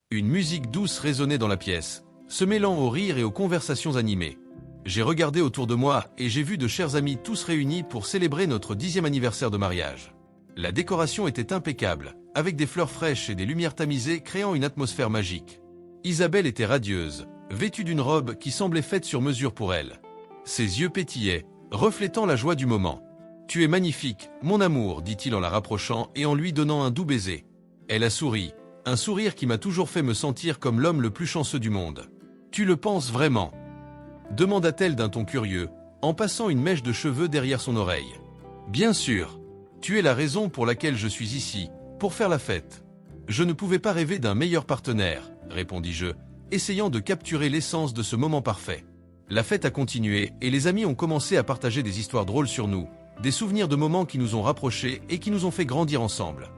Une musique douce résonnait dans la pièce, se mêlant aux rires et aux conversations animées. J'ai regardé autour de moi et j'ai vu de chers amis tous réunis pour célébrer notre 10e anniversaire de mariage. La décoration était impeccable, avec des fleurs fraîches et des lumières tamisées créant une atmosphère magique. Isabelle était radieuse, vêtue d'une robe qui semblait faite sur mesure pour elle. Ses yeux pétillaient, reflétant la joie du moment. « Tu es magnifique, mon amour », dit-il en la rapprochant et en lui donnant un doux baiser. Elle a souri, un sourire qui m'a toujours fait me sentir comme l'homme le plus chanceux du monde. « Tu le penses vraiment ?» demanda-t-elle d'un ton curieux, en passant une mèche de cheveux derrière son oreille. « Bien sûr. Tu es la raison pour laquelle je suis ici, pour faire la fête. Je ne pouvais pas rêver d'un meilleur partenaire, répondis-je, essayant de capturer l'essence de ce moment parfait. La fête a continué et les amis ont commencé à partager des histoires drôles sur nous, des souvenirs de moments qui nous ont rapprochés et qui nous ont fait grandir ensemble.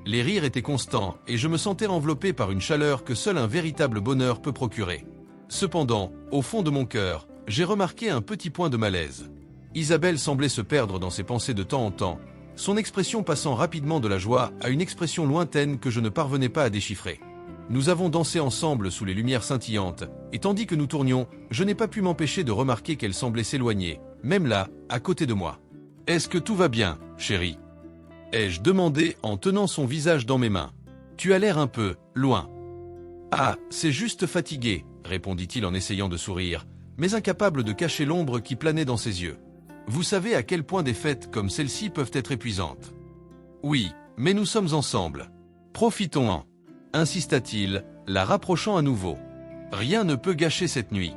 Les rires étaient constants et je me sentais enveloppé par une chaleur que seul un véritable bonheur peut procurer. Cependant, au fond de mon cœur, j'ai remarqué un petit point de malaise. Isabelle semblait se perdre dans ses pensées de temps en temps, son expression passant rapidement de la joie à une expression lointaine que je ne parvenais pas à déchiffrer. Nous avons dansé ensemble sous les lumières scintillantes, et tandis que nous tournions, je n'ai pas pu m'empêcher de remarquer qu'elle semblait s'éloigner, même là, à côté de moi. « Est-ce que tout va bien, chérie ?» ai-je demandé en tenant son visage dans mes mains. « Tu as l'air un peu loin. »« Ah, c'est juste fatigué, » répondit-il en essayant de sourire, mais incapable de cacher l'ombre qui planait dans ses yeux. « Vous savez à quel point des fêtes comme celle-ci peuvent être épuisantes. »« Oui, mais nous sommes ensemble. Profitons-en, » insista-t-il, la rapprochant à nouveau. « Rien ne peut gâcher cette nuit. »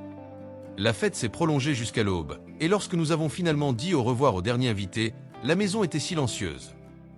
La fête s'est prolongée jusqu'à l'aube, et lorsque nous avons finalement dit au revoir au dernier invité, la maison était silencieuse.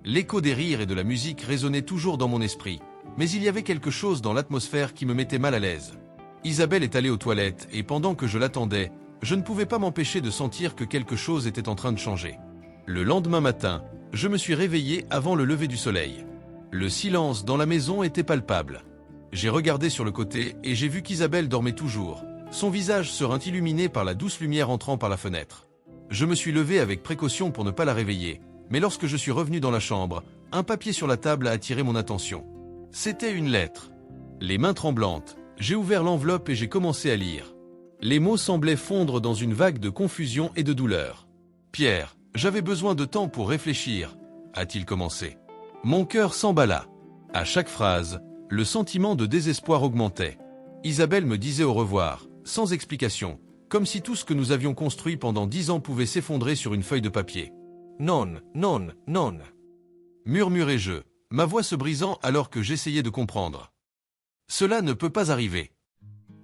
L'écho des rires et de la musique résonnait toujours dans mon esprit, mais il y avait quelque chose dans l'atmosphère qui me mettait mal à l'aise. Isabelle est allée aux toilettes et pendant que je l'attendais, je ne pouvais pas m'empêcher de sentir que quelque chose était en train de changer. Le lendemain matin, je me suis réveillé avant le lever du soleil. Le silence dans la maison était palpable. J'ai regardé sur le côté et j'ai vu qu'Isabelle dormait toujours, son visage serein illuminé par la douce lumière entrant par la fenêtre. Je me suis levé avec précaution pour ne pas la réveiller, mais lorsque je suis revenu dans la chambre, un papier sur la table a attiré mon attention. C'était une lettre. Les mains tremblantes, j'ai ouvert l'enveloppe et j'ai commencé à lire. Les mots semblaient fondre dans une vague de confusion et de douleur. « Pierre, j'avais besoin de temps pour réfléchir, » a-t-il commencé. Mon cœur s'emballa. À chaque phrase, le sentiment de désespoir augmentait. Isabelle me disait au revoir, sans explication, comme si tout ce que nous avions construit pendant 10 ans pouvait s'effondrer sur une feuille de papier. « Non, non, non » murmurai-je, ma voix se brisant alors que j'essayais de comprendre. Cela ne peut pas arriver.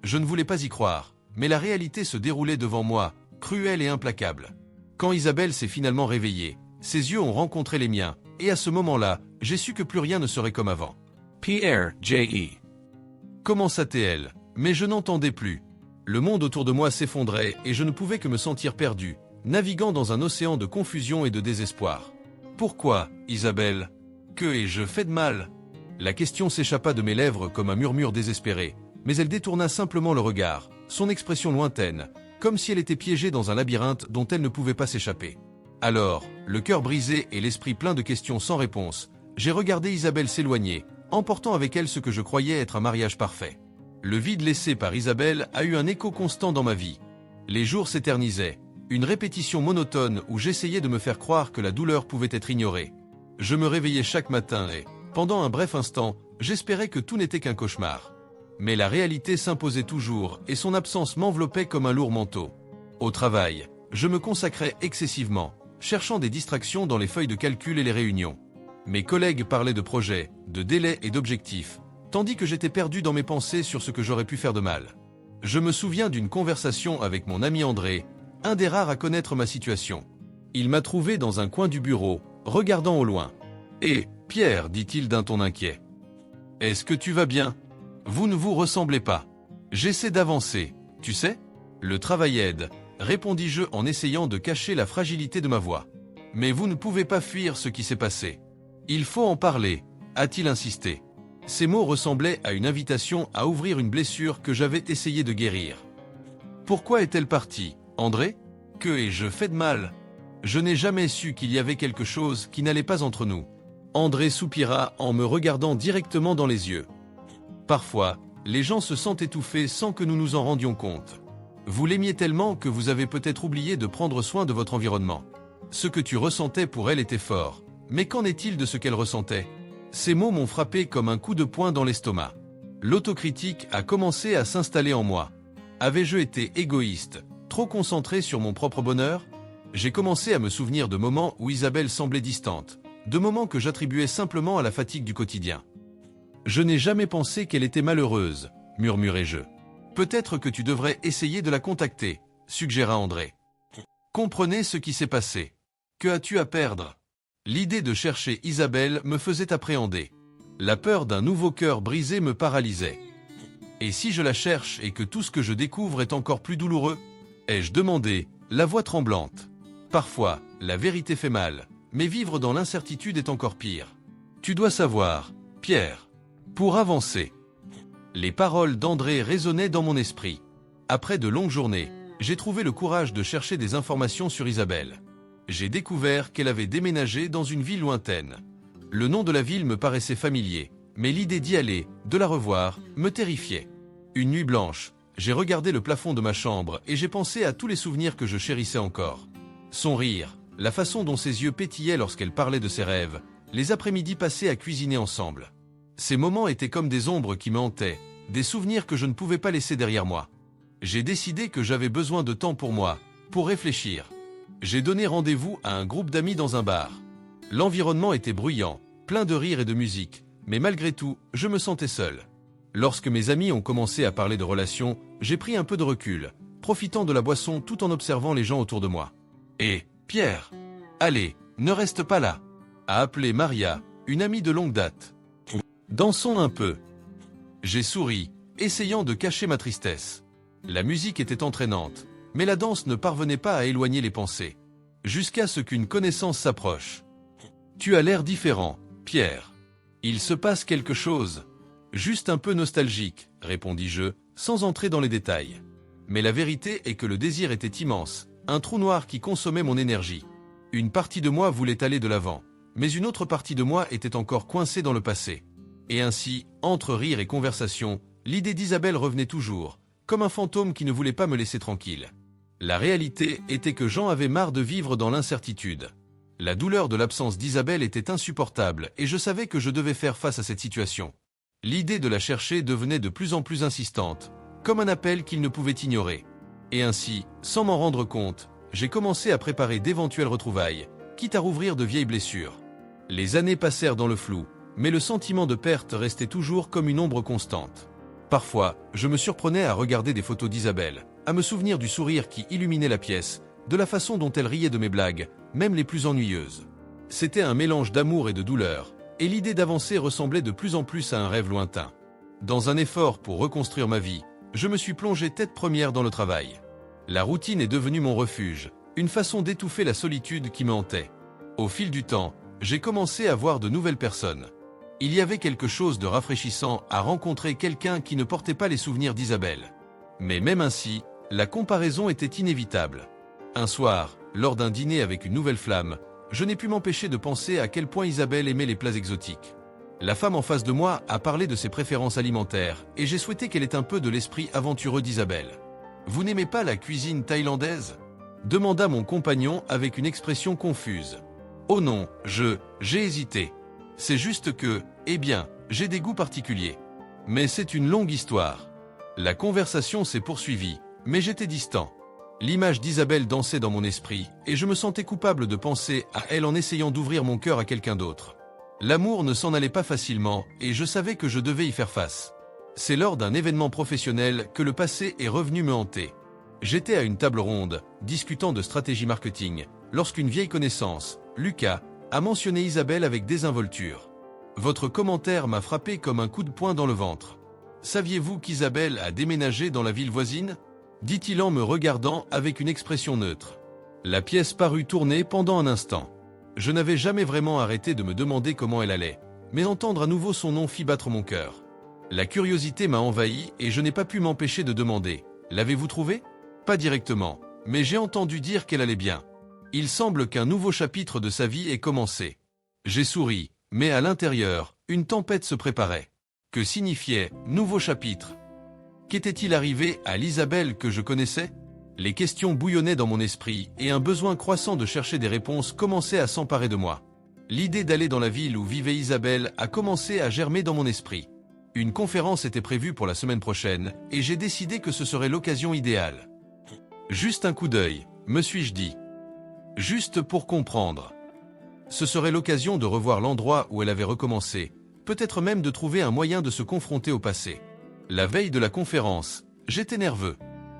Je ne voulais pas y croire, mais la réalité se déroulait devant moi, cruelle et implacable. Quand Isabelle s'est finalement réveillée, ses yeux ont rencontré les miens, et à ce moment-là, j'ai su que plus rien ne serait comme avant. Pierre, J.E. Commença-t-elle, mais je n'entendais plus. Le monde autour de moi s'effondrait et je ne pouvais que me sentir perdu, naviguant dans un océan de confusion et de désespoir. Pourquoi, Isabelle? Que ai-je fait de mal? La question s'échappa de mes lèvres comme un murmure désespéré, mais elle détourna simplement le regard, son expression lointaine, comme si elle était piégée dans un labyrinthe dont elle ne pouvait pas s'échapper. Alors, le cœur brisé et l'esprit plein de questions sans réponse, j'ai regardé Isabelle s'éloigner, emportant avec elle ce que je croyais être un mariage parfait. Le vide laissé par Isabelle a eu un écho constant dans ma vie. Les jours s'éternisaient, une répétition monotone où j'essayais de me faire croire que la douleur pouvait être ignorée. Je me réveillais chaque matin et, pendant un bref instant, j'espérais que tout n'était qu'un cauchemar. Mais la réalité s'imposait toujours et son absence m'enveloppait comme un lourd manteau. Au travail, je me consacrais excessivement, cherchant des distractions dans les feuilles de calcul et les réunions. Mes collègues parlaient de projets, de délais et d'objectifs, tandis que j'étais perdu dans mes pensées sur ce que j'aurais pu faire de mal. Je me souviens d'une conversation avec mon ami André, un des rares à connaître ma situation. Il m'a trouvé dans un coin du bureau, regardant au loin. « Hé, Pierre, dit-il d'un ton inquiet. Est-ce que tu vas bien? Vous ne vous ressemblez pas. J'essaie d'avancer, tu sais? Le travail aide, répondis-je en essayant de cacher la fragilité de ma voix. Mais vous ne pouvez pas fuir ce qui s'est passé. Il faut en parler, a-t-il insisté. Ces mots ressemblaient à une invitation à ouvrir une blessure que j'avais essayé de guérir. Pourquoi est-elle partie, André? Que ai-je fait de mal? Je n'ai jamais su qu'il y avait quelque chose qui n'allait pas entre nous. André soupira en me regardant directement dans les yeux. Parfois, Les gens se sentent étouffés sans que nous nous en rendions compte. Vous l'aimiez tellement que vous avez peut-être oublié de prendre soin de votre environnement. Ce que tu ressentais pour elle était fort. Mais qu'en est-il de ce qu'elle ressentait? Ces mots m'ont frappé comme un coup de poing dans l'estomac. L'autocritique a commencé à s'installer en moi. Avais-je été égoïste, trop concentré sur mon propre bonheur? J'ai commencé à me souvenir de moments où Isabelle semblait distante, de moments que j'attribuais simplement à la fatigue du quotidien. Je n'ai jamais pensé qu'elle était malheureuse, murmurai-je. Peut-être que tu devrais essayer de la contacter, suggéra André. Comprenez ce qui s'est passé. Que as-tu à perdre? L'idée de chercher Isabelle me faisait appréhender. La peur d'un nouveau cœur brisé me paralysait. Et si je la cherche et que tout ce que je découvre est encore plus douloureux? Ai-je demandé, la voix tremblante. Parfois, la vérité fait mal, mais vivre dans l'incertitude est encore pire. Tu dois savoir, Pierre. Pour avancer. Les paroles d'André résonnaient dans mon esprit. Après de longues journées, j'ai trouvé le courage de chercher des informations sur Isabelle. J'ai découvert qu'elle avait déménagé dans une ville lointaine. Le nom de la ville me paraissait familier, mais l'idée d'y aller, de la revoir, me terrifiait. Une nuit blanche, j'ai regardé le plafond de ma chambre et j'ai pensé à tous les souvenirs que je chérissais encore. Son rire, la façon dont ses yeux pétillaient lorsqu'elle parlait de ses rêves, les après-midi passés à cuisiner ensemble. Ces moments étaient comme des ombres qui me hantaient, des souvenirs que je ne pouvais pas laisser derrière moi. J'ai décidé que j'avais besoin de temps pour moi, pour réfléchir. J'ai donné rendez-vous à un groupe d'amis dans un bar. L'environnement était bruyant, plein de rires et de musique, mais malgré tout, je me sentais seul. Lorsque mes amis ont commencé à parler de relations, j'ai pris un peu de recul, profitant de la boisson tout en observant les gens autour de moi. Et, Pierre, allez, ne reste pas là, a appelé Maria, une amie de longue date. Dansons un peu. J'ai souri, essayant de cacher ma tristesse. La musique était entraînante, mais la danse ne parvenait pas à éloigner les pensées. Jusqu'à ce qu'une connaissance s'approche. Tu as l'air différent, Pierre. Il se passe quelque chose. Juste un peu nostalgique, répondis-je, sans entrer dans les détails. Mais la vérité est que le désir était immense, un trou noir qui consommait mon énergie. Une partie de moi voulait aller de l'avant, mais une autre partie de moi était encore coincée dans le passé. Et ainsi, entre rire et conversation, l'idée d'Isabelle revenait toujours, comme un fantôme qui ne voulait pas me laisser tranquille. La réalité était que Jean avait marre de vivre dans l'incertitude. La douleur de l'absence d'Isabelle était insupportable et je savais que je devais faire face à cette situation. L'idée de la chercher devenait de plus en plus insistante, comme un appel qu'il ne pouvait ignorer. Et ainsi, sans m'en rendre compte, j'ai commencé à préparer d'éventuelles retrouvailles, quitte à rouvrir de vieilles blessures. Les années passèrent dans le flou, mais le sentiment de perte restait toujours comme une ombre constante. Parfois, je me surprenais à regarder des photos d'Isabelle, à me souvenir du sourire qui illuminait la pièce, de la façon dont elle riait de mes blagues, même les plus ennuyeuses. C'était un mélange d'amour et de douleur, et l'idée d'avancer ressemblait de plus en plus à un rêve lointain. Dans un effort pour reconstruire ma vie, je me suis plongé tête première dans le travail. La routine est devenue mon refuge, une façon d'étouffer la solitude qui me hantait. Au fil du temps, j'ai commencé à voir de nouvelles personnes. Il y avait quelque chose de rafraîchissant à rencontrer quelqu'un qui ne portait pas les souvenirs d'Isabelle. Mais même ainsi, la comparaison était inévitable. Un soir, lors d'un dîner avec une nouvelle flamme, je n'ai pu m'empêcher de penser à quel point Isabelle aimait les plats exotiques. La femme en face de moi a parlé de ses préférences alimentaires et j'ai souhaité qu'elle ait un peu de l'esprit aventureux d'Isabelle. « Vous n'aimez pas la cuisine thaïlandaise ?» demanda mon compagnon avec une expression confuse. « Oh non, j'ai hésité. C'est juste que, eh bien, j'ai des goûts particuliers. Mais c'est une longue histoire. » La conversation s'est poursuivie, mais j'étais distant. L'image d'Isabelle dansait dans mon esprit, et je me sentais coupable de penser à elle en essayant d'ouvrir mon cœur à quelqu'un d'autre. L'amour ne s'en allait pas facilement, et je savais que je devais y faire face. C'est lors d'un événement professionnel que le passé est revenu me hanter. J'étais à une table ronde, discutant de stratégie marketing, lorsqu'une vieille connaissance, Lucas, a mentionné Isabelle avec désinvolture. « Votre commentaire m'a frappé comme un coup de poing dans le ventre. Saviez-vous qu'Isabelle a déménagé dans la ville voisine ?» dit-il en me regardant avec une expression neutre. La pièce parut tourner pendant un instant. Je n'avais jamais vraiment arrêté de me demander comment elle allait, mais entendre à nouveau son nom fit battre mon cœur. La curiosité m'a envahi et je n'ai pas pu m'empêcher de demander « L'avez-vous trouvée ?» Pas directement, mais j'ai entendu dire qu'elle allait bien. Il semble qu'un nouveau chapitre de sa vie ait commencé. J'ai souri, mais à l'intérieur, une tempête se préparait. Que signifiait « nouveau chapitre » ? Qu'était-il arrivé à l'Isabelle que je connaissais ? Les questions bouillonnaient dans mon esprit et un besoin croissant de chercher des réponses commençait à s'emparer de moi. L'idée d'aller dans la ville où vivait Isabelle a commencé à germer dans mon esprit. Une conférence était prévue pour la semaine prochaine et j'ai décidé que ce serait l'occasion idéale. Juste un coup d'œil, me suis-je dit. Juste pour comprendre. Ce serait l'occasion de revoir l'endroit où elle avait recommencé, peut-être même de trouver un moyen de se confronter au passé. La veille de la conférence, j'étais nerveux.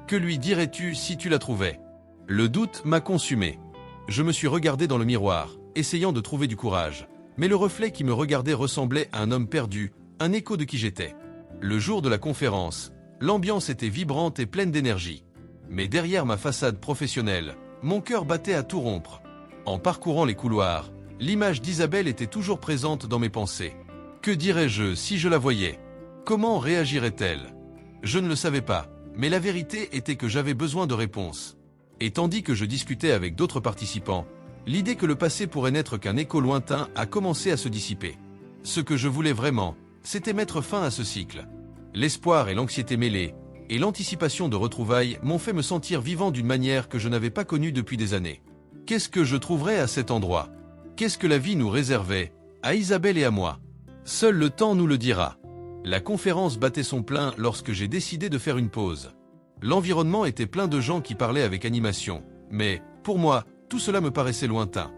Que lui dirais-tu si tu la trouvais ? Le doute m'a consumé. Je me suis regardé dans le miroir, essayant de trouver du courage, mais le reflet qui me regardait ressemblait à un homme perdu, un écho de qui j'étais. Le jour de la conférence, l'ambiance était vibrante et pleine d'énergie. Mais derrière ma façade professionnelle, mon cœur battait à tout rompre. En parcourant les couloirs, l'image d'Isabelle était toujours présente dans mes pensées. Que dirais-je si je la voyais ? Comment réagirait-elle ? Je ne le savais pas, mais la vérité était que j'avais besoin de réponses. Et tandis que je discutais avec d'autres participants, l'idée que le passé pourrait n'être qu'un écho lointain a commencé à se dissiper. Ce que je voulais vraiment, c'était mettre fin à ce cycle. L'espoir et l'anxiété mêlés, et l'anticipation de retrouvailles m'ont fait me sentir vivant d'une manière que je n'avais pas connue depuis des années. Qu'est-ce que je trouverais à cet endroit ? Qu'est-ce que la vie nous réservait, à Isabelle et à moi ? Seul le temps nous le dira. La conférence battait son plein lorsque j'ai décidé de faire une pause. L'environnement était plein de gens qui parlaient avec animation, mais, pour moi, tout cela me paraissait lointain.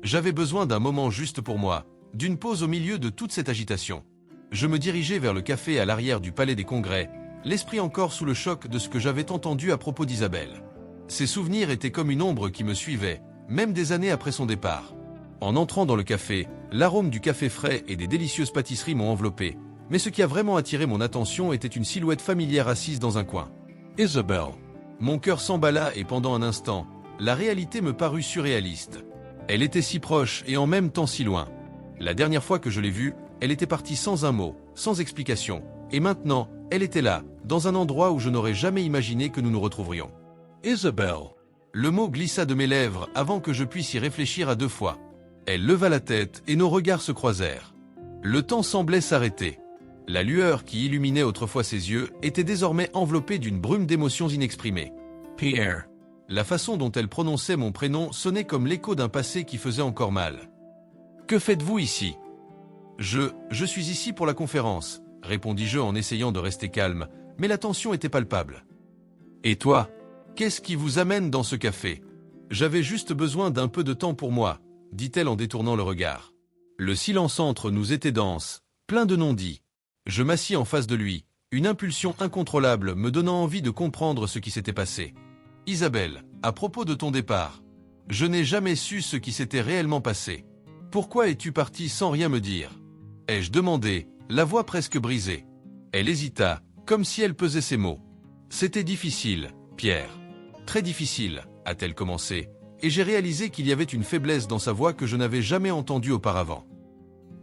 J'avais besoin d'un moment juste pour moi, d'une pause au milieu de toute cette agitation. Je me dirigeais vers le café à l'arrière du Palais des Congrès, l'esprit encore sous le choc de ce que j'avais entendu à propos d'Isabelle. Ces souvenirs étaient comme une ombre qui me suivait, même des années après son départ. En entrant dans le café, l'arôme du café frais et des délicieuses pâtisseries m'ont enveloppé, mais ce qui a vraiment attiré mon attention était une silhouette familière assise dans un coin. Isabelle. Mon cœur s'emballa et pendant un instant, la réalité me parut surréaliste. Elle était si proche et en même temps si loin. La dernière fois que je l'ai vue, elle était partie sans un mot, sans explication, et maintenant, elle était là, dans un endroit où je n'aurais jamais imaginé que nous nous retrouverions. Isabelle. Le mot glissa de mes lèvres avant que je puisse y réfléchir à deux fois. Elle leva la tête et nos regards se croisèrent. Le temps semblait s'arrêter. La lueur qui illuminait autrefois ses yeux était désormais enveloppée d'une brume d'émotions inexprimées. Pierre. La façon dont elle prononçait mon prénom sonnait comme l'écho d'un passé qui faisait encore mal. Que faites-vous ici ? Je suis ici pour la conférence, répondis-je en essayant de rester calme, mais la tension était palpable. Et toi ? Qu'est-ce qui vous amène dans ce café ? J'avais juste besoin d'un peu de temps pour moi, dit-elle en détournant le regard. Le silence entre nous était dense, plein de non-dits. Je m'assis en face de lui, une impulsion incontrôlable me donnant envie de comprendre ce qui s'était passé. Isabelle, à propos de ton départ, je n'ai jamais su ce qui s'était réellement passé. Pourquoi es-tu partie sans rien me dire ? Ai-je demandé, la voix presque brisée. Elle hésita, comme si elle pesait ses mots. C'était difficile, Pierre. Très difficile, a-t-elle commencé, et j'ai réalisé qu'il y avait une faiblesse dans sa voix que je n'avais jamais entendue auparavant.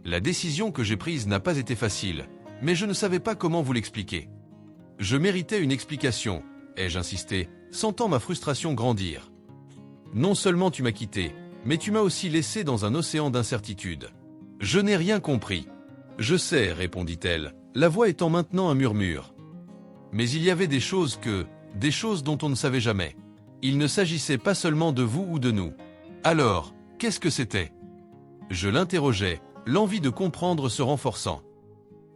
La décision que j'ai prise n'a pas été facile, mais je ne savais pas comment vous l'expliquer. Je méritais une explication, ai-je insisté, sentant ma frustration grandir. Non seulement tu m'as quitté, mais tu m'as aussi laissé dans un océan d'incertitude. Je n'ai rien compris. Je sais, répondit-elle, la voix étant maintenant un murmure. Mais il y avait des choses dont on ne savait jamais. Il ne s'agissait pas seulement de vous ou de nous. Alors, qu'est-ce que c'était ? Je l'interrogeais, l'envie de comprendre se renforçant.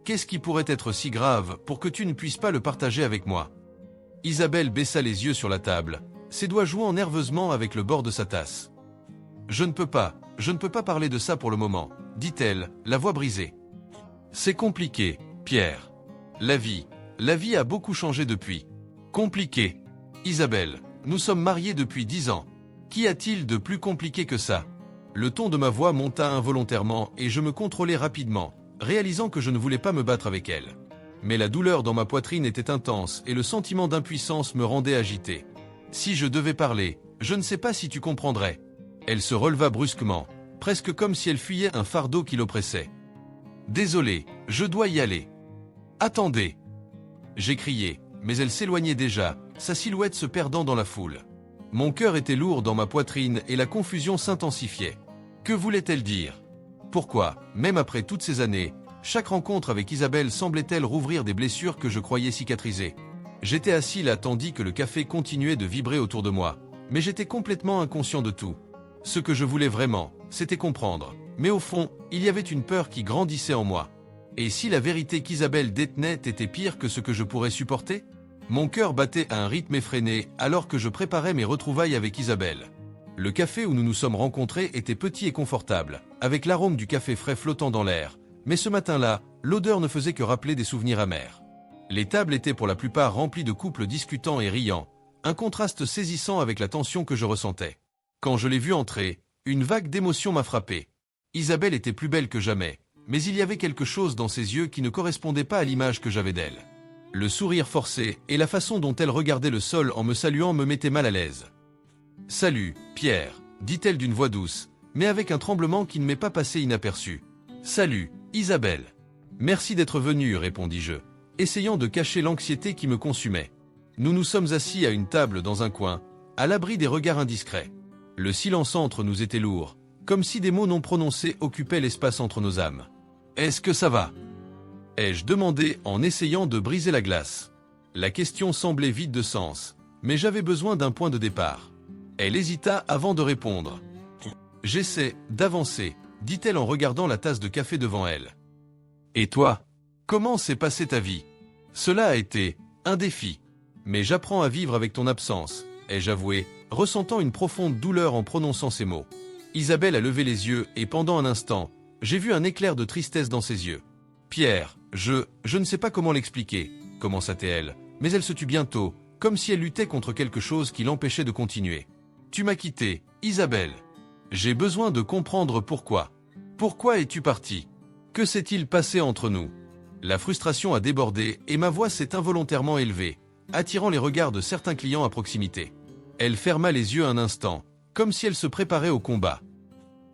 Qu'est-ce qui pourrait être si grave pour que tu ne puisses pas le partager avec moi ? Isabelle baissa les yeux sur la table, ses doigts jouant nerveusement avec le bord de sa tasse. Je ne peux pas parler de ça pour le moment, dit-elle, la voix brisée. C'est compliqué, Pierre. La vie a beaucoup changé depuis. Compliqué. Isabelle, nous sommes mariés depuis 10 ans. Qu'y a-t-il de plus compliqué que ça ? Le ton de ma voix monta involontairement et je me contrôlai rapidement, réalisant que je ne voulais pas me battre avec elle. Mais la douleur dans ma poitrine était intense et le sentiment d'impuissance me rendait agité. Si je devais parler, je ne sais pas si tu comprendrais. Elle se releva brusquement, presque comme si elle fuyait un fardeau qui l'oppressait. Désolé, je dois y aller. Attendez. J'ai crié, mais elle s'éloignait déjà, sa silhouette se perdant dans la foule. Mon cœur était lourd dans ma poitrine et la confusion s'intensifiait. Que voulait-elle dire ? Pourquoi, même après toutes ces années, Chaque rencontre avec Isabelle semblait-elle rouvrir des blessures que je croyais cicatrisées. J'étais assis là tandis que le café continuait de vibrer autour de moi, mais j'étais complètement inconscient de tout. Ce que je voulais vraiment, c'était comprendre. Mais au fond, il y avait une peur qui grandissait en moi. Et si la vérité qu'Isabelle détenait était pire que ce que je pourrais supporter? Mon cœur battait à un rythme effréné alors que je préparais mes retrouvailles avec Isabelle. Le café où nous nous sommes rencontrés était petit et confortable, avec l'arôme du café frais flottant dans l'air. Mais ce matin-là, l'odeur ne faisait que rappeler des souvenirs amers. Les tables étaient pour la plupart remplies de couples discutant et riant, un contraste saisissant avec la tension que je ressentais. Quand je l'ai vue entrer, une vague d'émotion m'a frappé. Isabelle était plus belle que jamais, mais il y avait quelque chose dans ses yeux qui ne correspondait pas à l'image que j'avais d'elle. Le sourire forcé et la façon dont elle regardait le sol en me saluant me mettaient mal à l'aise. « Salut, Pierre », dit-elle d'une voix douce, mais avec un tremblement qui ne m'est pas passé inaperçu. « Salut, Isabelle. »« Merci d'être venue », répondis-je, essayant de cacher l'anxiété qui me consumait. Nous nous sommes assis à une table dans un coin, à l'abri des regards indiscrets. Le silence entre nous était lourd, comme si des mots non prononcés occupaient l'espace entre nos âmes. « Est-ce que ça va ?» ai-je demandé en essayant de briser la glace. La question semblait vide de sens, mais j'avais besoin d'un point de départ. Elle hésita avant de répondre. « J'essaie d'avancer », dit-elle en regardant la tasse de café devant elle. « Et toi? Comment s'est passée ta vie? Cela a été un défi. Mais j'apprends à vivre avec ton absence, ai-je avoué, ressentant une profonde douleur en prononçant ces mots. Isabelle a levé les yeux et pendant un instant, j'ai vu un éclair de tristesse dans ses yeux. « Pierre, je ne sais pas comment l'expliquer », commença-t-elle, mais elle se tut bientôt, comme si elle luttait contre quelque chose qui l'empêchait de continuer. « Tu m'as quitté, Isabelle. J'ai besoin de comprendre pourquoi. Pourquoi es-tu partie? Que s'est-il passé entre nous ?» La frustration a débordé et ma voix s'est involontairement élevée, attirant les regards de certains clients à proximité. Elle ferma les yeux un instant, comme si elle se préparait au combat.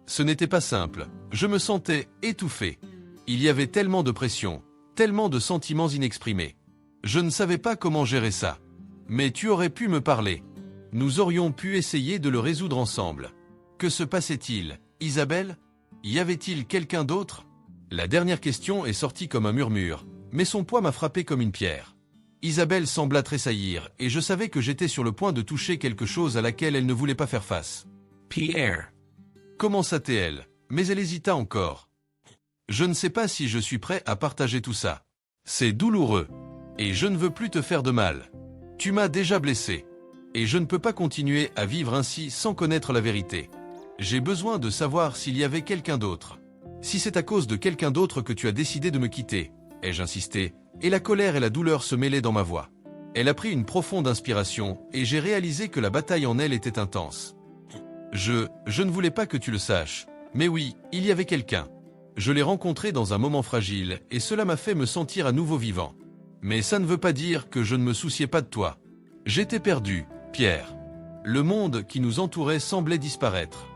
Ce n'était pas simple, je me sentais étouffé. Il y avait tellement de pression, tellement de sentiments inexprimés. Je ne savais pas comment gérer ça. Mais tu aurais pu me parler. Nous aurions pu essayer de le résoudre ensemble. Que se passait-il, Isabelle? Y avait-il quelqu'un d'autre? La dernière question est sortie comme un murmure, mais son poids m'a frappé comme une pierre. Isabelle sembla tressaillir, et je savais que j'étais sur le point de toucher quelque chose à laquelle elle ne voulait pas faire face. « Pierre » commença-t-elle, mais elle hésita encore. Je ne sais pas si je suis prêt à partager tout ça. C'est douloureux. Et je ne veux plus te faire de mal. Tu m'as déjà blessé. Et je ne peux pas continuer à vivre ainsi sans connaître la vérité. J'ai besoin de savoir s'il y avait quelqu'un d'autre. Si c'est à cause de quelqu'un d'autre que tu as décidé de me quitter, ai-je insisté, et la colère et la douleur se mêlaient dans ma voix. Elle a pris une profonde inspiration, et j'ai réalisé que la bataille en elle était intense. Je ne voulais pas que tu le saches, mais oui, il y avait quelqu'un. Je l'ai rencontré dans un moment fragile et cela m'a fait me sentir à nouveau vivant. Mais ça ne veut pas dire que je ne me souciais pas de toi. J'étais perdu, Pierre. Le monde qui nous entourait semblait disparaître.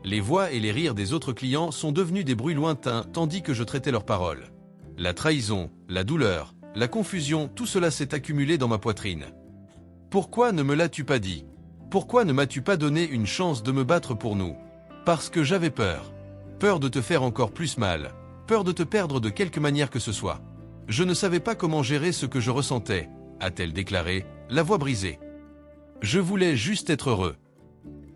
Les voix et les rires des autres clients sont devenus des bruits lointains tandis que je traitais leurs paroles. La trahison, la douleur, la confusion, tout cela s'est accumulé dans ma poitrine. Pourquoi ne me l'as-tu pas dit? Pourquoi ne m'as-tu pas donné une chance de me battre pour nous? Parce que j'avais peur. Peur de te faire encore plus mal, peur de te perdre de quelque manière que ce soit. Je ne savais pas comment gérer ce que je ressentais, a-t-elle déclaré, la voix brisée. Je voulais juste être heureux.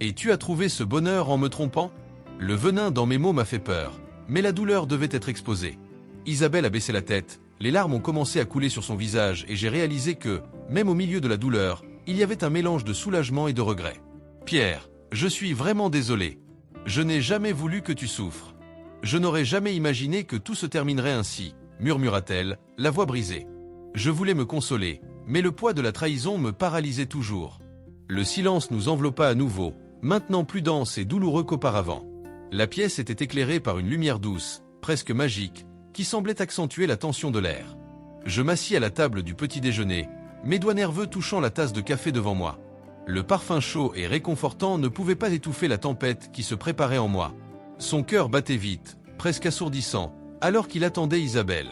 Et tu as trouvé ce bonheur en me trompant? Le venin dans mes mots m'a fait peur, mais la douleur devait être exposée. Isabelle a baissé la tête, les larmes ont commencé à couler sur son visage et j'ai réalisé que, même au milieu de la douleur, il y avait un mélange de soulagement et de regret. Pierre, je suis vraiment désolé. Je n'ai jamais voulu que tu souffres. Je n'aurais jamais imaginé que tout se terminerait ainsi, murmura-t-elle, la voix brisée. Je voulais me consoler, mais le poids de la trahison me paralysait toujours. Le silence nous enveloppa à nouveau, maintenant plus dense et douloureux qu'auparavant. La pièce était éclairée par une lumière douce, presque magique, qui semblait accentuer la tension de l'air. Je m'assis à la table du petit déjeuner, mes doigts nerveux touchant la tasse de café devant moi. Le parfum chaud et réconfortant ne pouvait pas étouffer la tempête qui se préparait en moi. Son cœur battait vite, presque assourdissant, alors qu'il attendait Isabelle.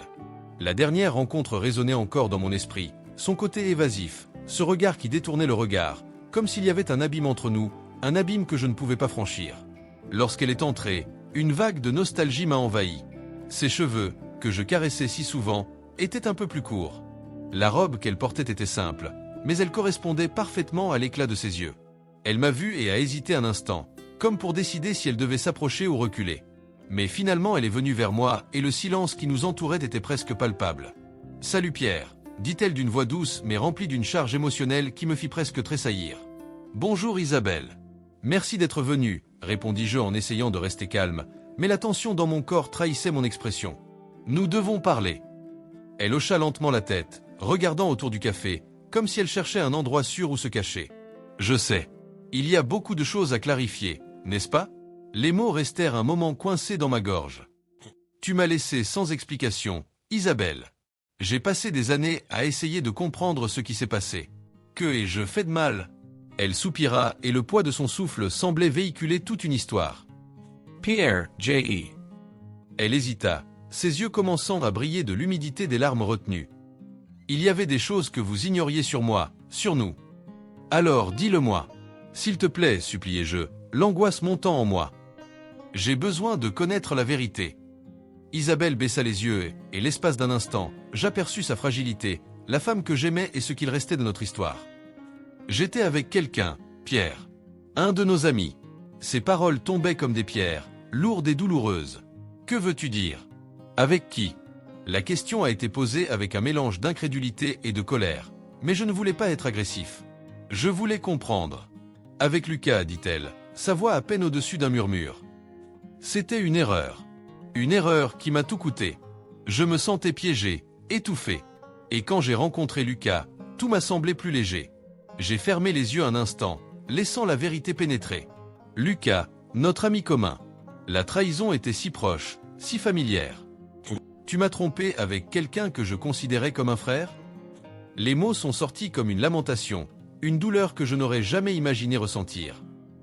La dernière rencontre résonnait encore dans mon esprit, son côté évasif, ce regard qui détournait le regard, comme s'il y avait un abîme entre nous, un abîme que je ne pouvais pas franchir. Lorsqu'elle est entrée, une vague de nostalgie m'a envahi. Ses cheveux, que je caressais si souvent, était un peu plus court. La robe qu'elle portait était simple, mais elle correspondait parfaitement à l'éclat de ses yeux. Elle m'a vu et a hésité un instant, comme pour décider si elle devait s'approcher ou reculer. Mais finalement elle est venue vers moi et le silence qui nous entourait était presque palpable. « Salut Pierre », dit-elle d'une voix douce mais remplie d'une charge émotionnelle qui me fit presque tressaillir. « Bonjour Isabelle. »« Merci d'être venue », répondis-je en essayant de rester calme, mais la tension dans mon corps trahissait mon expression. « Nous devons parler. » Elle hocha lentement la tête, regardant autour du café, comme si elle cherchait un endroit sûr où se cacher. « Je sais. Il y a beaucoup de choses à clarifier, n'est-ce pas ?» Les mots restèrent un moment coincés dans ma gorge. « Tu m'as laissé sans explication, Isabelle. J'ai passé des années à essayer de comprendre ce qui s'est passé. Que ai-je fait de mal ?» Elle soupira et le poids de son souffle semblait véhiculer toute une histoire. « Pierre, J.E. » Elle hésita, ses yeux commençant à briller de l'humidité des larmes retenues. « Il y avait des choses que vous ignoriez sur moi, sur nous. Alors dis-le-moi. S'il te plaît, suppliai-je, l'angoisse montant en moi. J'ai besoin de connaître la vérité. » Isabelle baissa les yeux et l'espace d'un instant, j'aperçus sa fragilité, la femme que j'aimais et ce qu'il restait de notre histoire. J'étais avec quelqu'un, Pierre. Un de nos amis. Ses paroles tombaient comme des pierres, lourdes et douloureuses. Que veux-tu dire? Avec qui? La question a été posée avec un mélange d'incrédulité et de colère, mais je ne voulais pas être agressif. Je voulais comprendre. Avec Lucas, dit-elle, sa voix à peine au-dessus d'un murmure. C'était une erreur. Une erreur qui m'a tout coûté. Je me sentais piégé, étouffé. Et quand j'ai rencontré Lucas, tout m'a semblé plus léger. J'ai fermé les yeux un instant, laissant la vérité pénétrer. Lucas, notre ami commun. La trahison était si proche, si familière. Tu m'as trompé avec quelqu'un que je considérais comme un frère? Les mots sont sortis comme une lamentation, une douleur que je n'aurais jamais imaginé ressentir.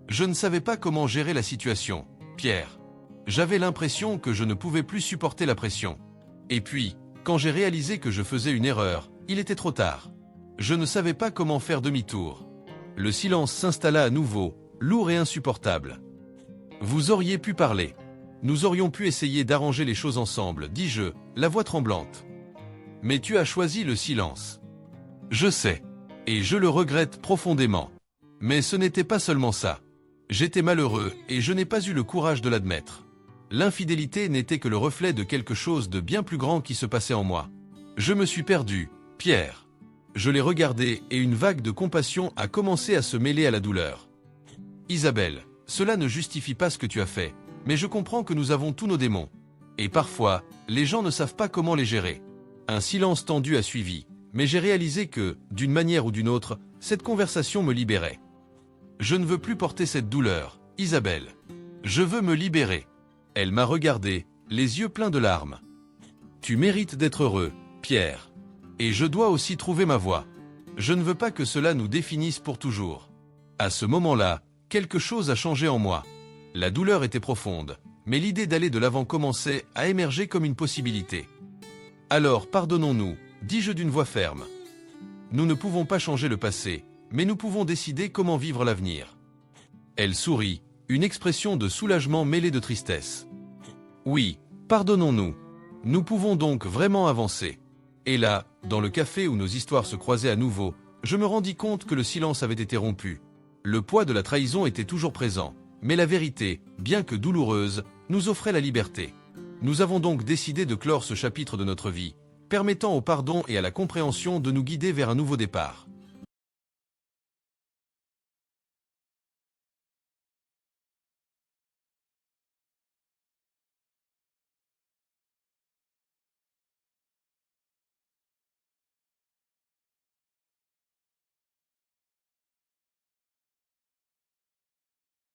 Je ne savais pas comment gérer la situation, Pierre. J'avais l'impression que je ne pouvais plus supporter la pression. Et puis, quand j'ai réalisé que je faisais une erreur, il était trop tard. Je ne savais pas comment faire demi-tour. Le silence s'installa à nouveau, lourd et insupportable. Vous auriez pu parler. Nous aurions pu essayer d'arranger les choses ensemble, dis-je, la voix tremblante. Mais tu as choisi le silence. Je sais. Et je le regrette profondément. Mais ce n'était pas seulement ça. J'étais malheureux et je n'ai pas eu le courage de l'admettre. L'infidélité n'était que le reflet de quelque chose de bien plus grand qui se passait en moi. Je me suis perdu, Pierre. Je l'ai regardé et une vague de compassion a commencé à se mêler à la douleur. Isabelle, cela ne justifie pas ce que tu as fait, mais je comprends que nous avons tous nos démons. Et parfois, les gens ne savent pas comment les gérer. Un silence tendu a suivi, mais j'ai réalisé que, d'une manière ou d'une autre, cette conversation me libérait. Je ne veux plus porter cette douleur, Isabelle. Je veux me libérer. Elle m'a regardé, les yeux pleins de larmes. Tu mérites d'être heureux, Pierre. Et je dois aussi trouver ma voie. Je ne veux pas que cela nous définisse pour toujours. À ce moment-là, quelque chose a changé en moi. La douleur était profonde, mais l'idée d'aller de l'avant commençait à émerger comme une possibilité. Alors pardonnons-nous, dis-je d'une voix ferme. Nous ne pouvons pas changer le passé, mais nous pouvons décider comment vivre l'avenir. Elle sourit, une expression de soulagement mêlée de tristesse. Oui, pardonnons-nous. Nous pouvons donc vraiment avancer. Et là, dans le café où nos histoires se croisaient à nouveau, je me rendis compte que le silence avait été rompu. Le poids de la trahison était toujours présent, mais la vérité, bien que douloureuse, nous offrait la liberté. Nous avons donc décidé de clore ce chapitre de notre vie, permettant au pardon et à la compréhension de nous guider vers un nouveau départ.